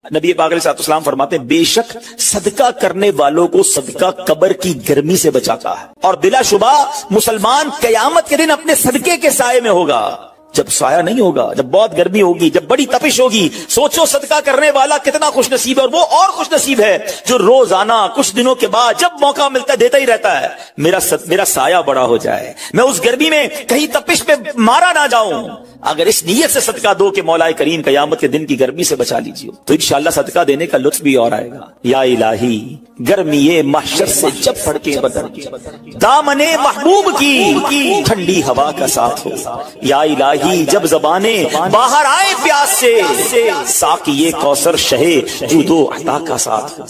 نبی پاک علیہ السلام فرماتے ہیں بے شک صدقہ کرنے والوں کو صدقہ قبر کی گرمی سے بچاتا ہے، اور بلا شبہ مسلمان قیامت کے دن اپنے صدقے کے سائے میں ہوگا۔ جب سایہ نہیں ہوگا، جب بہت گرمی ہوگی، جب بڑی تپش ہوگی، سوچو صدقہ کرنے والا کتنا خوش نصیب ہے، اور وہ اور خوش نصیب ہے جو روزانہ کچھ دنوں کے بعد جب موقع ملتا ہے دیتا ہی رہتا ہے، میرا سایہ بڑا ہو جائے، میں اس گرمی میں کہیں تپش پہ مارا نہ جاؤں۔ اگر اس نیت سے صدقہ دو کہ مولا کریم قیامت کے دن کی گرمی سے بچا لیجیے، تو انشاءاللہ صدقہ دینے کا لطف بھی اور آئے گا۔ یا الہی گرمی محشر سے جب پڑ کے بدن دامن محبوب کی ٹھنڈی ہوا کا ساتھ ہو، یا الہی جب زبانیں باہر آئے پیاس سے ساقی کوثر شہے جود و عطا کا ساتھ ہو۔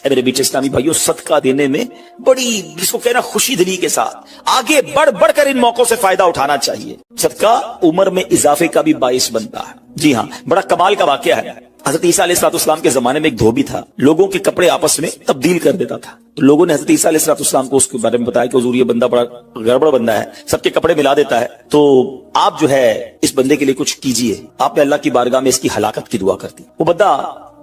اے میرے بیٹے اسلامی بھائیوں، صدقہ دینے میں بڑی جس کو کہنا خوشی دلی کے ساتھ آگے بڑھ کر ان موقعوں سے فائدہ اٹھانا چاہیے۔ صدقہ عمر میں اضافے کا بھی باعث بنتا ہے۔ جی ہاں، بڑا کمال کا واقعہ ہے۔ حضرت عیسیٰ علیہ السلام کے زمانے میں ایک دھوبی تھا، لوگوں کے کپڑے آپس میں تبدیل کر دیتا تھا، تو لوگوں نے حضرت عیسیٰ علیہ السلام کو اس کے بارے میں بتایا کہ حضور یہ بندہ بڑا گڑبڑ بندہ ہے، سب کے کپڑے ملا دیتا ہے، تو آپ جو ہے اس بندے کے لیے کچھ کیجئے۔ آپ نے اللہ کی بارگاہ میں اس کی ہلاکت کی دعا کر دی۔ وہ بندہ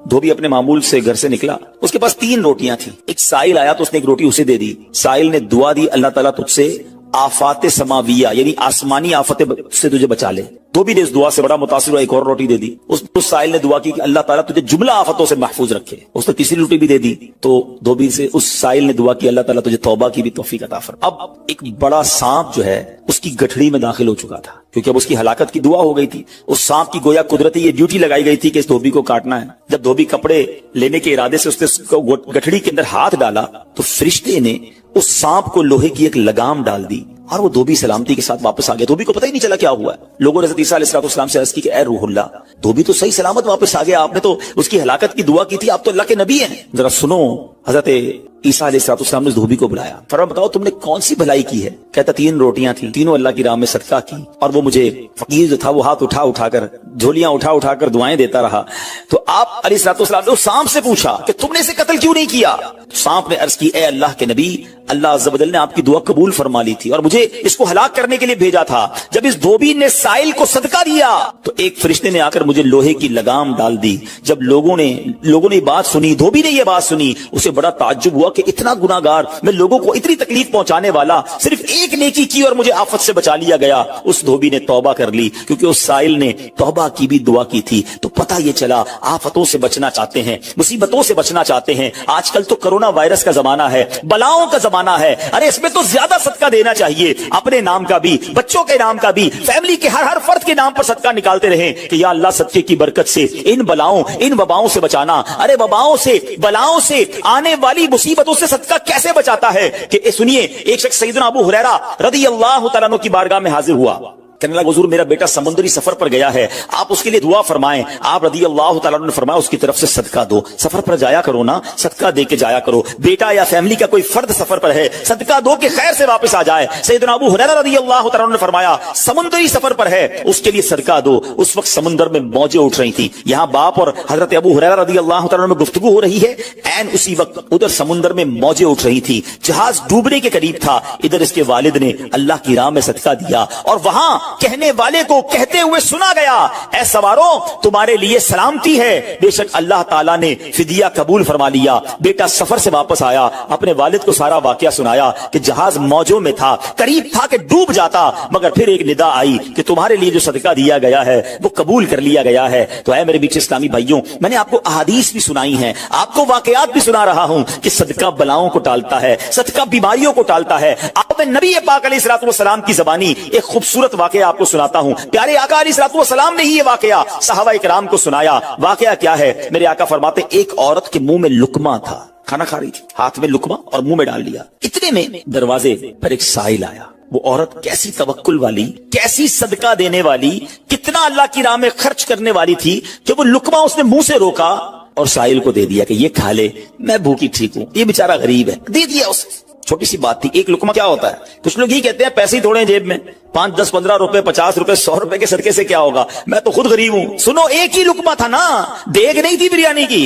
دھوبی اپنے معمول سے گھر سے نکلا، اس کے پاس 3 روٹیاں تھیں۔ ایک سائل آیا تو اس نے ایک روٹی اسے دے دی۔ سائل نے دعا دی، اللہ تعالیٰ تجھ سے آفات سماویہ یعنی آسمانی آفتیں سے تجھے بچا لے۔ دھوبی نے اس دعا سے بڑا متاثر ہوا، ایک اور روٹی دے دی۔ اس سائل نے دعا کی کہ اللہ تعالیٰ تجھے جملہ آفتوں سے محفوظ رکھے۔ اس نے تیسری روٹی بھی دے دی، تو دھوبی سے اس سائل نے دعا کی اللہ تعالیٰ تجھے توبہ کی بھی توفیق عطا فرما۔ اب ایک بڑا سانپ جو ہے اس کی گٹھڑی میں داخل ہو چکا تھا، کیونکہ اب اس کی ہلاکت کی دعا ہو گئی تھی۔ اس سانپ کی گویا قدرتی یہ ڈیوٹی لگائی گئی تھی کہ اس دھوبی کو کاٹنا ہے۔ جب دھوبی کپڑے لینے کے ارادے سے اس نے گٹھڑی کے اندر ہاتھ ڈالا تو فرشتے نے اس سانپ کو لوہے کی ایک لگام ڈال دی، اور وہ دھوبی سلامتی کے ساتھ واپس آ گیا۔ دھوبی کو پتہ ہی نہیں چلا کیا ہوا ہے۔ لوگوں نے حضرت عیسیٰ علیہ السلام سے عرض کی کہ اے روح اللہ، دھوبی تو صحیح سلامت واپس آ گیا، آپ نے تو اس کی ہلاکت کی دعا کی تھی، آپ تو اللہ کے نبی ہیں، ذرا سنو۔ حضرت عیسیٰ علیہ السلام نے اس دھوبی کو بلایا، فرمایا بتاؤ تم نے کون سی بھلائی کی ہے؟ کہتا 3 روٹیاں تھیں، تینوں اللہ کی راہ میں صدقہ کی، اور وہ مجھے فقیر جو تھا وہ ہاتھ اٹھا کر جھولیاں اٹھا کر دعائیں دیتا رہا۔ تو آپ علیہ السلام نے اس سانپ سے پوچھا کہ تم نے اسے قتل کیوں نہیں کیا؟ سانپ نے عرض کی اے اللہ کے نبی، اللہ عز و جل نے آپ کی دعا قبول فرما لی تھی اور مجھے اس کو ہلاک کرنے کے لیے بھیجا تھا۔ جب اس دھوبی نے سائل کو صدقہ دیا تو ایک فرشتے نے آ کر مجھے لوہے کی لگام ڈال دی۔ جب لوگوں نے بات سنی، دھوبی نے یہ بات سنی، اسے بڑا تعجب ہوا کہ اتنا گناہگار، میں لوگوں کو اتنی تکلیف پہنچانے والا، صرف ایک نیکی کی اور مجھے آفت سے بچا لیا گیا۔ اس دھوبی نے توبہ کر لی، کیونکہ اس سائل نے توبہ کی بھی دعا کی تھی۔ تو پتہ یہ چلا آفتوں سے بچنا چاہتے ہیں، مصیبتوں سے بچنا چاہتے ہیں۔ آج کل تو کرونا وائرس کا زمانہ ہے، بلاؤں کا زمانہ ہے، ارے اس میں تو زیادہ صدقہ دینا چاہیے، اپنے نام کا بھی، بچوں کے نام کا بھی، فیملی کے ہر فرد کے نام پر صدقہ نکالتے رہیں کہ یا اللہ صدقے کی برکت سے ان بلاؤں ان وباؤں سے بچانا۔ ارے وباؤں سے بلاؤں سے آنے والی مصیبتوں سے صدقہ کیسے بچاتا ہے کہ سنیے، ایک شخص سیدنا ابو ہریرہ رضی اللہ تعالیٰ عنہ کی بارگاہ میں حاضر ہوا، کہنے لگا حضور میرا بیٹا سمندری سفر پر گیا ہے، آپ اس کے لیے دعا فرمائیں۔ آپ رضی اللہ تعالیٰ عنہ نے فرمایا اس کی طرف سے صدقہ دو، سفر پر جایا کرو نا، صدقہ دے کے جایا کرو، بیٹا یا فیملی کا کوئی فرد سفر پر ہے، صدقہ دو کہ خیر سے واپس آ جائے۔ سیدنا ابو ہریرہ رضی اللہ تعالیٰ عنہ نے فرمایا سمندری سفر پر ہے، اس کے لیے صدقہ دو۔ اس وقت سمندر میں موجیں اٹھ رہی تھیں، یہاں باپ اور حضرت ابو ہریرہ رضی اللہ تعالیٰ عنہ میں گفتگو ہو رہی ہے، عین اسی وقت ادھر سمندر میں موجیں اٹھ رہی تھی، جہاز ڈوبنے کے قریب تھا، ادھر اس کے والد نے اللہ کی راہ میں صدقہ دیا، اور وہاں کہنے والے کو کہتے ہوئے سنا گیا اے سواروں تمہارے لیے سلامتی ہے، بے شک اللہ تعالیٰ نے فدیہ قبول فرما لیا۔ بیٹا سفر سے واپس آیا، اپنے والد کو سارا واقعہ سنایا کہ جہاز موجوں میں تھا، قریب تھا کہ ڈوب جاتا، مگر پھر ایک ندا آئی کہ تمہارے لیے جو صدقہ دیا گیا ہے وہ قبول کر لیا گیا ہے۔ تو اے میرے بیچ اسلامی بھائیوں، میں نے آپ کو احادیث بھی سنائی ہیں، آپ کو واقعات بھی سنا رہا ہوں کہ صدقہ بلاؤں کو ٹالتا ہے، صدقہ بیماریوں کو ٹالتا ہے۔ آپ میں نبی پاک علیہ السلام کی زبانی ایک خوبصورت واقعہ آپ کو سناتا ہوں۔ پیارے آقا علیہ السلام نے ہی یہ واقعہ صحابہ کرام کو سنایا۔ واقعہ کیا ہے؟ میرے آقا فرماتے ایک عورت کے منہ میں لقمہ تھا، کھانا کھا رہی تھی، ہاتھ میں لقمہ اور منہ میں ڈال لیا، اتنے میں دروازے پر ایک سائل آیا۔ وہ عورت کیسی توکل والی، کیسی صدقہ دینے والی، کتنا اللہ کی راہ میں خرچ کرنے والی تھی کہ وہ لقمہ اس نے منہ سے روکا اور سائل کو دے دیا کہ یہ کھا لے، میں بھوکی ٹھیک ہوں، یہ بیچارہ غریب ہے، دے دیا اسے۔ چھوٹی سی بات تھی، ایک لقمہ کیا ہوتا ہے؟ کچھ لوگ ہی کہتے ہیں پیسے ہی تھوڑے ہیں جیب میں، 5 10 15 روپے 50 روپے 100 روپے کے صدقے سے کیا ہوگا، میں تو خود غریب ہوں۔ سنو ایک ہی لقمہ تھا نا، دیگ نہیں تھی بریانی کی،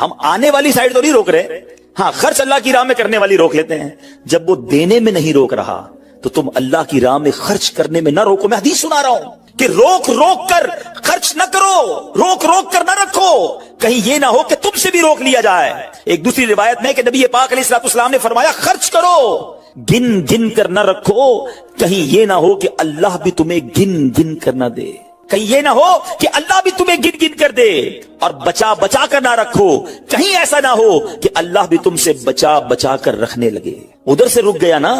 ہم آنے والی سائڈ تو نہیں روک رہے, ہاں خرچ اللہ کی راہ میں کرنے والی روک لیتے ہیں. جب وہ دینے میں نہیں روک رہا تو تم اللہ کی راہ میں خرچ کرنے میں نہ روکو. میں حدیث سنا رہا ہوں کہ روک روک کر خرچ نہ کرو, روک روک کر نہ رکھو, کہیں یہ نہ ہو کہ تم سے بھی روک لیا جائے. ایک دوسری روایت میں کہ نبی پاک علیہ الصلوۃ والسلام نے فرمایا خرچ کرو, گن گن کر نہ رکھو, کہیں یہ نہ ہو کہ اللہ بھی تمہیں گن گن کر نہ دے, کہیں یہ نہ ہو کہ اللہ بھی تمہیں گن گن کر دے. اور بچا بچا کر نہ رکھو, کہیں ایسا نہ ہو کہ اللہ بھی تم سے بچا بچا کر رکھنے لگے. ادھر سے رک گیا نا,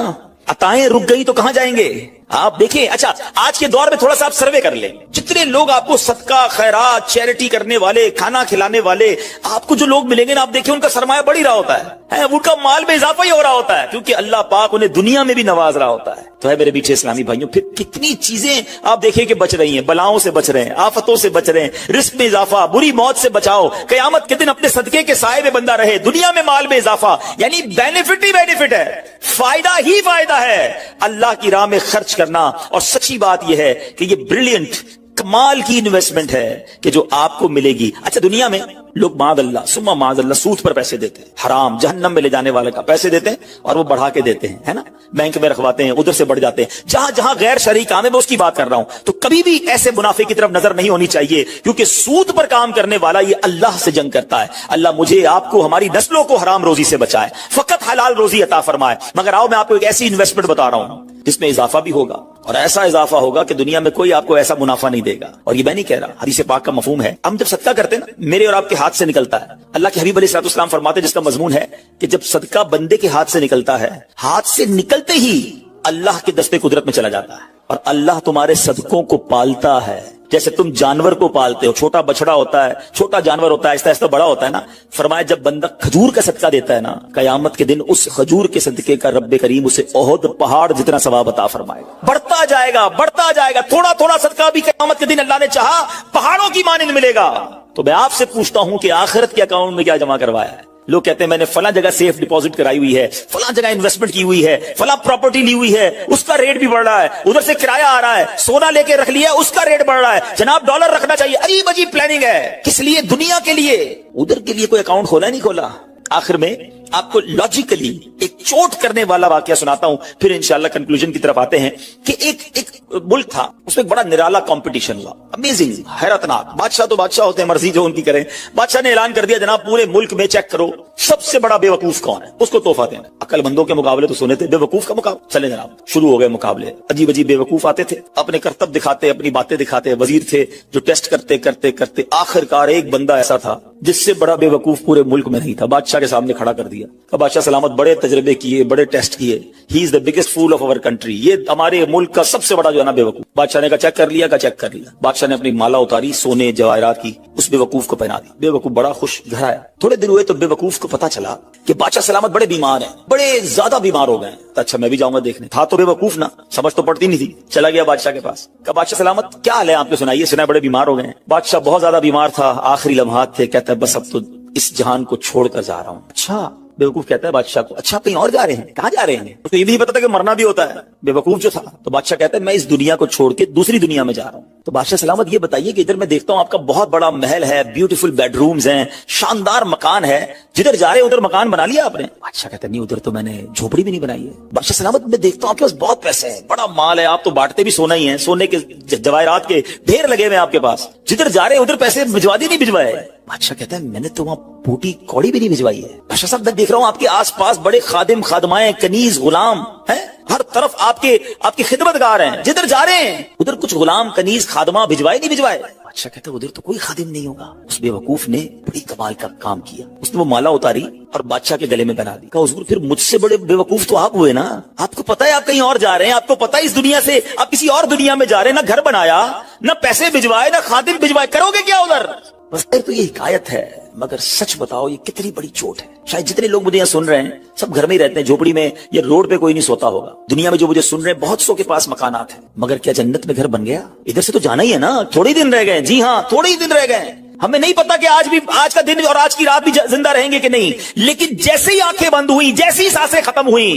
عطائیں رک گئی تو کہاں جائیں گے آپ دیکھیں. اچھا آج کے دور میں تھوڑا سا آپ سروے کر لیں, جتنے لوگ آپ کو صدقہ خیرات چیریٹی کرنے والے, کھانا کھلانے والے آپ کو جو لوگ ملیں گے نا, آپ دیکھیں ان کا سرمایہ بڑھ ہی رہا ہوتا ہے, ان کا مال میں اضافہ ہی ہو رہا ہوتا ہے, کیونکہ اللہ پاک انہیں دنیا میں بھی نواز رہا ہوتا ہے. تو ہے میرے میٹھے اسلامی بھائیوں, پھر کتنی چیزیں آپ دیکھیں کہ بچ رہی ہیں, بلاؤں سے بچ رہے ہیں, آفتوں سے بچ رہے ہیں, رزق میں اضافہ, بری موت سے بچاؤ, قیامت کے دن اپنے صدقے کے سائے میں بندہ رہے, دنیا میں مال میں اضافہ, یعنی بینیفٹ ہی بینیفٹ ہے, فائدہ ہی فائدہ ہے اللہ کی راہ میں خرچ کرنا. اور سچی بات یہ ہے کہ یہ بریلینٹ کمال کی انویسٹمنٹ ہے کہ جو آپ کو ملے گی. اچھا دنیا میں لوگ معاذ اللہ سما معاذ اللہ سود پر پیسے دیتے ہیں, حرام جہنم میں لے جانے والے کا پیسے دیتے ہیں اور وہ بڑھا کے دیتے ہیں, ہے نا, بینک میں رکھواتے ہیں, ادھر سے بڑھ جاتے ہیں. جہاں جہاں غیر شرعی کام ہے میں اس کی بات کر رہا ہوں, تو کبھی بھی ایسے منافع کی طرف نظر نہیں ہونی چاہیے, کیونکہ سود پر کام کرنے والا یہ اللہ سے جنگ کرتا ہے. اللہ مجھے آپ کو ہماری نسلوں کو حرام روزی سے بچائے, فقط حلال روزی عطا فرمائے. مگر آؤ میں آپ کو ایک ایسی انویسٹمنٹ بتا رہا ہوں جس میں اضافہ بھی ہوگا, اور ایسا اضافہ ہوگا کہ دنیا میں کوئی آپ کو ایسا منافع نہیں دے گا. اور یہ میں نہیں کہہ رہا, حدیث پاک کا مفہوم ہے. ہم جب صدقہ کرتے ہیں نا, میرے اور آپ کے ہاتھ سے نکلتا ہے. اللہ کے حبیب علیہ الصلوۃ والسلام فرماتے ہیں, جس کا مضمون ہے کہ جب صدقہ بندے کے ہاتھ سے نکلتا ہے, ہاتھ سے نکلتے ہی اللہ کے دستے قدرت میں چلا جاتا ہے, اور اللہ تمہارے صدقوں کو پالتا ہے جیسے تم جانور کو پالتے ہو. چھوٹا بچڑا ہوتا ہے, چھوٹا جانور ہوتا ہے, آہستہ آہستہ بڑا ہوتا ہے نا. فرمایا جب بندہ کھجور کا صدقہ دیتا ہے نا, قیامت کے دن اس کھجور کے صدقے کا رب کریم اسے احد پہاڑ جتنا ثواب عطا فرمائے گا. بڑھتا جائے گا, بڑھتا جائے گا, تھوڑا تھوڑا صدقہ بھی قیامت کے دن اللہ نے چاہا پہاڑوں کی مانند ملے گا. تو میں آپ سے پوچھتا ہوں کہ آخرت کے اکاؤنٹ میں کیا جمع کروایا ہے؟ لوگ کہتے ہیں میں نے فلاں جگہ سیف ڈپازٹ کرائی ہوئی ہے, فلاں جگہ انویسٹمنٹ کی ہوئی ہے, فلاں پراپرٹی لی ہوئی ہے, اس کا ریٹ بھی بڑھ رہا ہے, ادھر سے کرایہ آ رہا ہے, سونا لے کے رکھ لیا اس کا ریٹ بڑھ رہا ہے, جناب ڈالر رکھنا چاہیے. عجیب عجیب پلاننگ ہے, کس لیے؟ دنیا کے لیے. ادھر کے لیے کوئی اکاؤنٹ کھولا نہیں کھولا. آخر میں آپ کو لاجیکلی ایک چوٹ کرنے والا واقعہ سناتا ہوں, پھر انشاءاللہ کنکلوژن کی طرف آتے ہیں. کہ ایک ملک تھا, اس میں ایک بڑا نرالا کمپٹیشن ہوا, امیزنگ, حیرتناک. بادشاہ تو بادشاہ ہوتے ہیں, مرضی جو ان کی کریں. بادشاہ نے اعلان کر دیا جناب پورے ملک میں چیک کرو سب سے بڑا بے وقوف کون ہے, اس کو تحفہ دینا. عقل مندوں کے مقابلے تو سنے تھے, بے وقوف کا مقابلہ. چلے جناب شروع ہو گئے مقابلے. عجیب عجیب بے وقوف آتے تھے, اپنے کرتب دکھاتے, اپنی باتیں دکھاتے. وزیر تھے جو ٹیسٹ کرتے کرتے کرتے آخر کار ایک بندہ ایسا تھا جس سے بڑا بے وقوف پورے ملک میں نہیں تھا. بادشاہ کے سامنے کھڑا کر دیا. بادشاہ سلامت بڑے تجربے کیے, بڑے ٹیسٹ کیے, he is the biggest fool of our country, یہ ہمارے ملک کا سب سے بڑا جو ہے نا بے وقوف. بادشاہ نے کہا چیک کر لیا, چیک کر لیا. بادشاہ نے اپنی مالا اتاری سونے جواہرات کی, اس بے وقوف کو پہنا دی. بے وقوف بڑا خوش, گھر آیا. تھوڑے دن ہوئے تو بے وقوف کو پتا چلا کہ بادشاہ سلامت بڑے بیمار ہیں, بڑے زیادہ بیمار ہو گئے. اچھا میں بھی جاؤں گا دیکھنے. تھا تو بے وقوف نا, سمجھ تو پڑتی نہیں تھی. چلا گیا بادشاہ کے پاس, کہا بادشاہ سلامت کیا حال ہے آپ کو, سنائیے. سنا بڑے بیمار ہو گئے ہیں. بادشاہ بہت زیادہ بیمار تھا, آخری لمحات تھے, کہتا ہے بس اب تو اس جہان کو چھوڑ کر جا رہا ہوں. اچھا بے وقوف کہتا ہے بادشاہ کو, اچھا کہیں اور جا رہے ہیں, کہاں جا رہے ہیں؟ اس کو یہ بھی نہیں پتا تھا کہ مرنا بھی ہوتا ہے, بے وقوف جو تھا. تو بادشاہ کہتا ہے میں اس دنیا کو چھوڑ کے دوسری دنیا میں جا رہا ہوں. تو بادشاہ سلامت یہ بتائیے کہ ادھر میں دیکھتا ہوں آپ کا بہت بڑا محل ہے, بیوٹیفل بیڈ رومز ہیں, شاندار مکان ہے, جدھر جا رہے ادھر مکان بنا لیا آپ نے؟ بادشاہ کہتا ہے نہیں, ادھر تو میں نے جھوپڑی بھی نہیں بنائی ہے. بادشاہ سلامت میں دیکھتا ہوں آپ کے پاس بہت پیسے ہیں, بڑا مال ہے, آپ تو بانٹتے بھی سونا ہی ہیں, سونے کے جواہرات کے ڈھیر لگے ہوئے آپ کے پاس, جدھر جا رہے ادھر پیسے بھجوا دی نہیں بھجوائے؟ بادشاہ کہتا ہے میں نے تو وہاں بوٹی کوڑی بھی نہیں بھجوائی ہے. بادشاہ صاحب میں دیکھ رہا ہوں آپ کے آس پاس بڑے خادم خادمائیں, کنیز غلام ہیں, ہر طرف آپ کی خدمت گار ہیں, جدھر جا رہے ہیں ادھر کچھ غلام کنیز خادمہ بھجوائے نہیں بھجوائے؟ بادشاہ کہتا ہے ادھر تو کوئی خادم نہیں ہوگا. اس بے وقوف نے بڑی کمال کا کام کیا, اس نے وہ مالا اتاری اور بادشاہ کے گلے میں بنا دی. کہا حضور پھر مجھ سے بڑے بے وقوف تو آپ ہوئے نا, آپ کو پتا ہے آپ کہیں اور جا رہے ہیں, آپ کو پتا ہے اس دنیا سے آپ کسی اور دنیا میں جا رہے ہیں, نہ گھر بنایا, نہ پیسے بھجوائے, نہ خادم بھجوائے, کرو گے کیا ادھر؟ بس تو یہ حکایت ہے, مگر سچ بتاؤ یہ کتنی بڑی چوٹ ہے. شاید جتنے لوگ مجھے یہاں سن رہے ہیں سب گھر میں ہی رہتے ہیں, جھوپڑی میں یا روڈ پہ کوئی نہیں سوتا ہوگا. دنیا میں جو مجھے سن رہے ہیں بہت سو کے پاس مکانات ہیں, مگر کیا جنت میں گھر بن گیا؟ ادھر سے تو جانا ہی ہے نا, تھوڑے ہی دن رہ گئے. جی ہاں تھوڑے ہی دن رہ گئے. ہمیں نہیں پتا کہ آج کا دن اور آج کی رات بھی زندہ رہیں گے کہ نہیں, لیکن جیسے ہی آنکھیں بند ہوئی, جیسی سانسیں ختم ہوئی,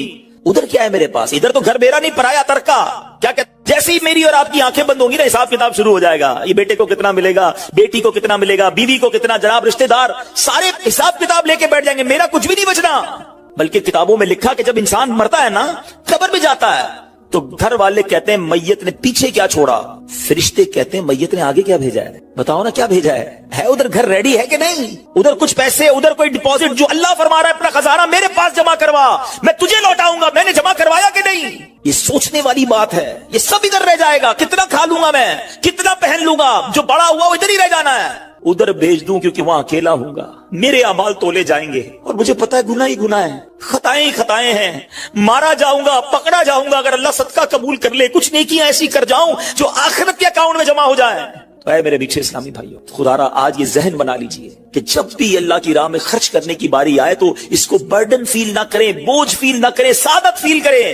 ادھر کیا ہے میرے پاس؟ ادھر تو گھر میرا نہیں پرایا ترکا. کیا کہتے جیسے ہی میری اور آپ کی آنکھیں بند ہوں گی نا حساب کتاب شروع ہو جائے گا. یہ بیٹے کو کتنا ملے گا, بیٹی کو کتنا ملے گا, بیوی کو کتنا, جناب رشتہ دار سارے حساب کتاب لے کے بیٹھ جائیں گے. میرا کچھ بھی نہیں بچنا. بلکہ کتابوں میں لکھا کہ جب انسان مرتا ہے نا, قبر میں جاتا ہے, تو گھر والے کہتے ہیں میت نے پیچھے کیا چھوڑا, فرشتے کہتے ہیں میت نے آگے کیا بھیجا ہے. بتاؤ نا کیا بھیجا ہے ادھر گھر ریڈی ہے کہ نہیں؟ ادھر کچھ پیسے, ادھر کوئی ڈپازٹ, جو اللہ فرما رہا ہے اپنا خزانہ میرے پاس جمع کروا, میں تجھے لوٹاؤں گا, میں نے جمع کروایا کہ نہیں؟ یہ سوچنے والی بات ہے. یہ سب ادھر رہ جائے گا. کتنا کھا لوں گا میں, کتنا پہن لوں گا, جو بڑا ہوا وہ ادھر ہی رہ جانا ہے. ادھر بھیج دوں کیونکہ وہاں اکیلا ہوں گا, میرے اعمال تولے جائیں گے, اور مجھے پتا ہے گناہ ہی گناہ ہے, خطائیں ہی خطائیں ہیں. مارا جاؤں گا, پکڑا جاؤں گا, اگر اللہ صدقہ قبول کر لے, کچھ نیکیاں ایسی کر جاؤں جو آخرت کے اکاؤنٹ میں جمع ہو جائیں. تو اے میرے میٹھے اسلامی بھائیوں, خدا را آج یہ ذہن بنا لیجئے کہ جب بھی اللہ کی راہ میں خرچ کرنے کی باری آئے تو اس کو برڈن فیل نہ کریں, بوجھ فیل نہ کریں, سعادت فیل کریں,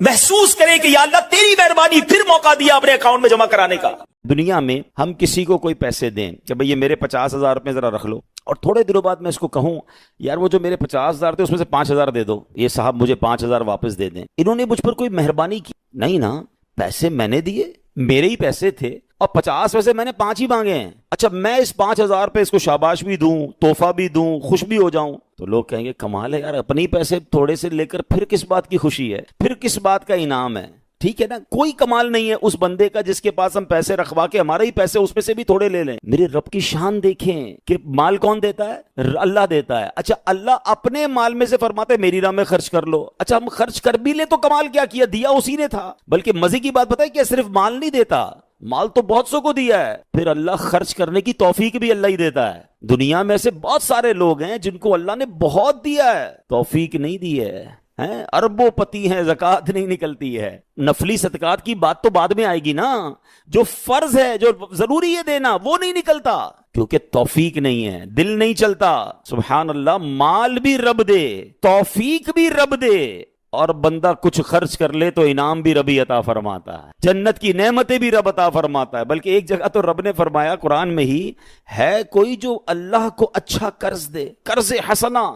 محسوس کریں کہ یا اللہ تیری مہربانی, پھر موقع دیا اپنے اکاؤنٹ میں جمع کرانے کا. دنیا میں ہم کسی کو کوئی پیسے دیں کہ بھئی یہ میرے 50,000 روپے ذرا رکھ لو, اور تھوڑے دنوں بعد میں اس کو کہوں یار وہ جو میرے 50,000 تھے اس میں سے 5,000 دے دو, یہ صاحب مجھے 5,000 واپس دے دیں. انہوں نے مجھ پر کوئی مہربانی کی نہیں نا, پیسے میں نے دیے, میرے ہی پیسے تھے, اور 50 میں سے میں نے 5 ہی مانگے ہیں. اچھا میں اس 5,000 پہ اس کو شاباش بھی دوں, تحفہ بھی دوں, خوش بھی ہو جاؤں, تو لوگ کہیں گے کمال ہے یار, اپنی پیسے تھوڑے سے لے کر پھر کس بات کی خوشی ہے, پھر کس بات کا انعام ہے. ٹھیک ہے نا, کوئی کمال نہیں ہے اس بندے کا جس کے پاس ہم پیسے رکھوا کے ہمارے ہی پیسے اس میں سے بھی تھوڑے لے لیں. میرے رب کی شان دیکھیں کہ مال کون دیتا ہے, اللہ دیتا ہے. اچھا اللہ اپنے مال میں سے فرماتے میری راہ میں خرچ کر لو. اچھا ہم خرچ کر بھی لیں تو کمال کیا کیا, دیا اسی نے تھا. بلکہ مزے کی بات بتائے کہ صرف مال نہیں دیتا, مال تو بہت سو کو دیا ہے, پھر اللہ خرچ کرنے کی توفیق بھی اللہ ہی دیتا ہے. دنیا میں ایسے بہت سارے لوگ ہیں جن کو اللہ نے بہت دیا ہے, توفیق نہیں دی ہے, اربوں پتی ہیں, زکوٰۃ نہیں نکلتی ہے. نفلی صدقات کی بات تو بعد میں آئے گی نا, جو فرض ہے, جو ضروری ہے دینا, وہ نہیں نکلتا کیونکہ توفیق نہیں ہے, دل نہیں چلتا. سبحان اللہ, مال بھی رب دے, توفیق بھی رب دے, اور بندہ کچھ خرچ کر لے تو انعام بھی ربی عطا فرماتا ہے, جنت کی نعمتیں بھی رب عطا فرماتا ہے. بلکہ ایک جگہ تو رب نے فرمایا قرآن میں ہی, ہے کوئی جو اللہ کو اچھا قرض دے, قرض حسنہ.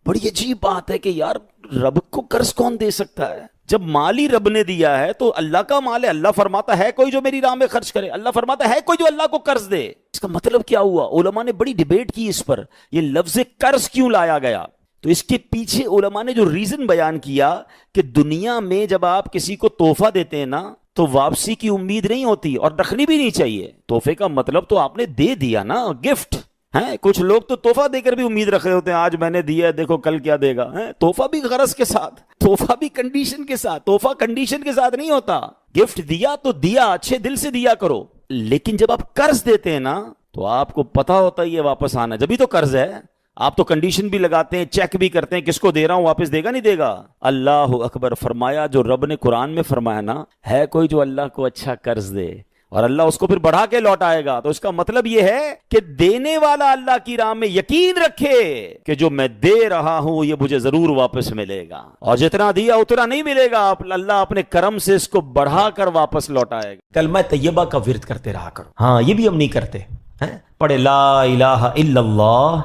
بڑی عجیب بات ہے کہ یار رب کو قرض کون دے سکتا ہے, جب مال ہی رب نے دیا ہے تو اللہ کا مال ہے. اللہ فرماتا ہے کوئی جو میری راہ میں خرچ کرے, اللہ فرماتا ہے کوئی جو اللہ کو قرض دے. اس کا مطلب کیا ہوا؟ علماء نے بڑی ڈیبیٹ کی اس پر, یہ لفظ قرض کیوں لایا گیا. تو اس کے پیچھے علماء نے جو ریزن بیان کیا کہ دنیا میں جب آپ کسی کو تحفہ دیتے ہیں نا تو واپسی کی امید نہیں ہوتی, اور رکھنی بھی نہیں چاہیے. تحفے کا مطلب تو آپ نے دے دیا نا, گفٹ ہے. کچھ لوگ تو تحفہ دے کر بھی امید رکھ رہے ہوتے ہیں, آج میں نے دیا دیکھو کل کیا دے گا. تحفہ بھی غرض کے ساتھ, تحفہ بھی کنڈیشن کے ساتھ. تحفہ کنڈیشن کے ساتھ نہیں ہوتا. گفٹ دیا تو دیا, اچھے دل سے دیا کرو. لیکن جب آپ قرض دیتے ہیں نا تو آپ کو پتا ہوتا ہے یہ واپس آنا, جبھی تو قرض ہے. آپ تو کنڈیشن بھی لگاتے ہیں, چیک بھی کرتے ہیں, کس کو دے رہا ہوں, واپس دے گا نہیں دے گا. اللہ اکبر. فرمایا جو رب نے قرآن میں فرمایا نا, ہے کوئی جو اللہ کو اچھا قرض دے اور اللہ اس کو پھر بڑھا کے لوٹائے گا. تو اس کا مطلب یہ ہے کہ دینے والا اللہ کی راہ میں یقین رکھے کہ جو میں دے رہا ہوں یہ مجھے ضرور واپس ملے گا, اور جتنا دیا اتنا نہیں ملے گا, اللہ اپنے کرم سے اس کو بڑھا کر واپس لوٹائے گا. کلمہ طیبہ کا ورد کرتے رہا کرو. ہاں یہ بھی ہم نہیں کرتے. پڑھے لا الہ الا اللہ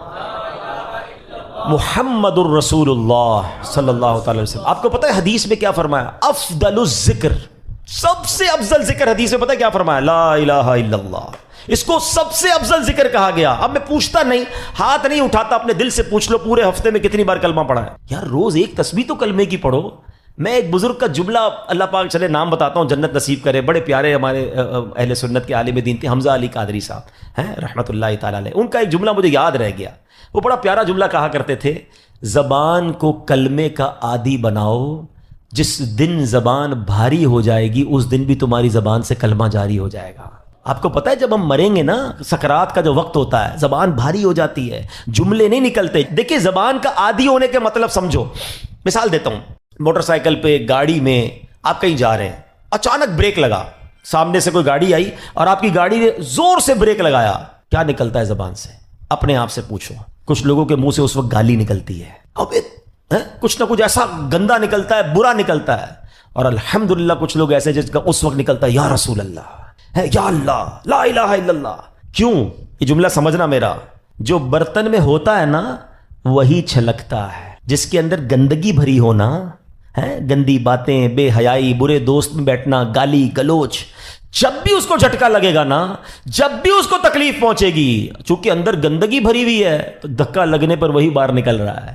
محمد الرسول اللہ صلی اللہ تعالی وسلم. آپ کو پتہ ہے حدیث میں کیا فرمایا؟ افضل الذکر, سب سے افضل ذکر حدیث میں پتہ ہے کیا فرمایا؟ لا الہ الا اللہ. اس کو سب سے افضل ذکر کہا گیا. اب میں پوچھتا نہیں, ہاتھ نہیں اٹھاتا, اپنے دل سے پوچھ لو پورے ہفتے میں کتنی بار کلمہ پڑھا ہے. یار روز ایک تسبیح تو کلمے کی پڑھو. میں ایک بزرگ کا جملہ, اللہ پاک چلے نام بتاتا ہوں, جنت نصیب کرے, بڑے پیارے ہمارے اہل سنت کے عالم دین تھے, حمزہ علی قادری صاحب ہیں رحمۃ اللہ تعالی علیہ. ان کا ایک جملہ مجھے یاد رہ گیا. وہ بڑا پیارا جملہ کہا کرتے تھے, زبان کو کلمے کا عادی بناؤ, جس دن زبان بھاری ہو جائے گی اس دن بھی تمہاری زبان سے کلمہ جاری ہو جائے گا. آپ کو پتہ ہے جب ہم مریں گے نا, سکرات کا جو وقت ہوتا ہے, زبان بھاری ہو جاتی ہے, جملے نہیں نکلتے. دیکھیں زبان کا عادی ہونے کے مطلب سمجھو. مثال دیتا ہوں, موٹر سائیکل پہ, گاڑی میں آپ کہیں جا رہے ہیں, اچانک بریک لگا, سامنے سے کوئی گاڑی آئی اور آپ کی گاڑی نے زور سے بریک لگایا, کیا نکلتا ہے زبان سے؟ اپنے آپ سے پوچھو. کچھ لوگوں کے منہ سے اس وقت گالی نکلتی ہے, اب کچھ نہ کچھ ایسا گندا نکلتا ہے, برا نکلتا ہے. اور الحمدللہ کچھ لوگ ایسے جس کا اس وقت نکلتا ہے یا رسول اللہ, یا اللہ, لا الہ الا اللہ. کیوں؟ یہ جملہ سمجھنا میرا, جو برتن میں ہوتا ہے نا وہی چھلکتا ہے, جس کے اندر گندگی بھری ہونا ہیں گندی باتیں, بے حیائی, برے دوست میں بیٹھنا, گالی گلوچ. جب بھی اس کو جھٹکا لگے گا نا, جب بھی اس کو تکلیف پہنچے گی, چونکہ اندر گندگی بھری ہوئی ہے, تو دھکا لگنے پر وہی باہر نکل رہا ہے.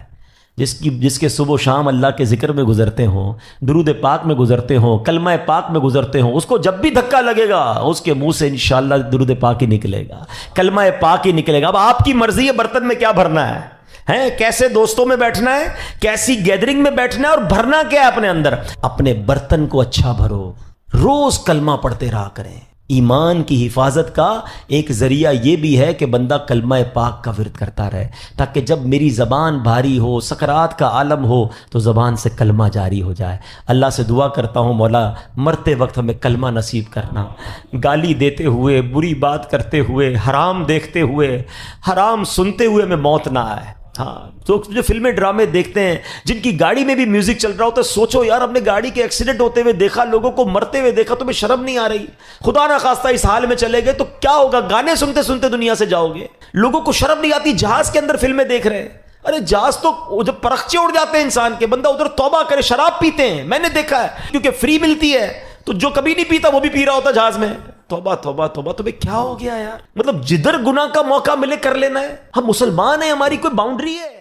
جس کے صبح و شام اللہ کے ذکر میں گزرتے ہوں, درود پاک میں گزرتے ہوں, کلمہ پاک میں گزرتے ہوں, اس کو جب بھی دھکا لگے گا اس کے منہ سے انشاءاللہ درود پاک ہی نکلے گا, کلمہ پاک ہی نکلے گا. اب آپ کی مرضی ہے برتن میں کیا بھرنا ہے, کیسے دوستوں میں بیٹھنا ہے, کیسی گیدرنگ میں بیٹھنا ہے, اور بھرنا کیا ہے اپنے اندر. اپنے برتن کو اچھا بھرو, روز کلمہ پڑھتے رہا کریں. ایمان کی حفاظت کا ایک ذریعہ یہ بھی ہے کہ بندہ کلمہ پاک کا ورد کرتا رہے, تاکہ جب میری زبان بھاری ہو, سکرات کا عالم ہو, تو زبان سے کلمہ جاری ہو جائے. اللہ سے دعا کرتا ہوں مولا مرتے وقت ہمیں کلمہ نصیب کرنا. گالی دیتے ہوئے, بری بات کرتے ہوئے, حرام دیکھتے ہوئے, حرام سنتے ہوئے ہمیں موت نہ آئے. ہاں, تو جو فلمیں ڈرامے دیکھتے ہیں جن کی گاڑی میں بھی میوزک چل رہا ہوتا ہے, سوچو یار ہم نے گاڑی کے ایکسیڈنٹ ہوتے ہوئے دیکھا, لوگوں کو مرتے ہوئے دیکھا, تمہیں شرم نہیں آ رہی؟ خدا نہ خواستہ اس حال میں چلے گئے تو کیا ہوگا, گانے سنتے سنتے دنیا سے جاؤ گے. لوگوں کو شرم نہیں آتی, جہاز کے اندر فلمیں دیکھ رہے ہیں. ارے جہاز تو جب پرخچے اڑ جاتے ہیں انسان کے, بندہ ادھر توبہ کرے, شراب پیتے ہیں, میں نے دیکھا ہے, کیونکہ فری ملتی ہے, تو جو کبھی نہیں پیتا وہ بھی پی رہا ہوتا جہاز میں. توبہ توبہ توبہ, تمہیں کیا ہو گیا یار؟ مطلب جدھر گناہ کا موقع ملے کر لینا ہے. ہم مسلمان ہیں, ہماری کوئی باؤنڈری ہے؟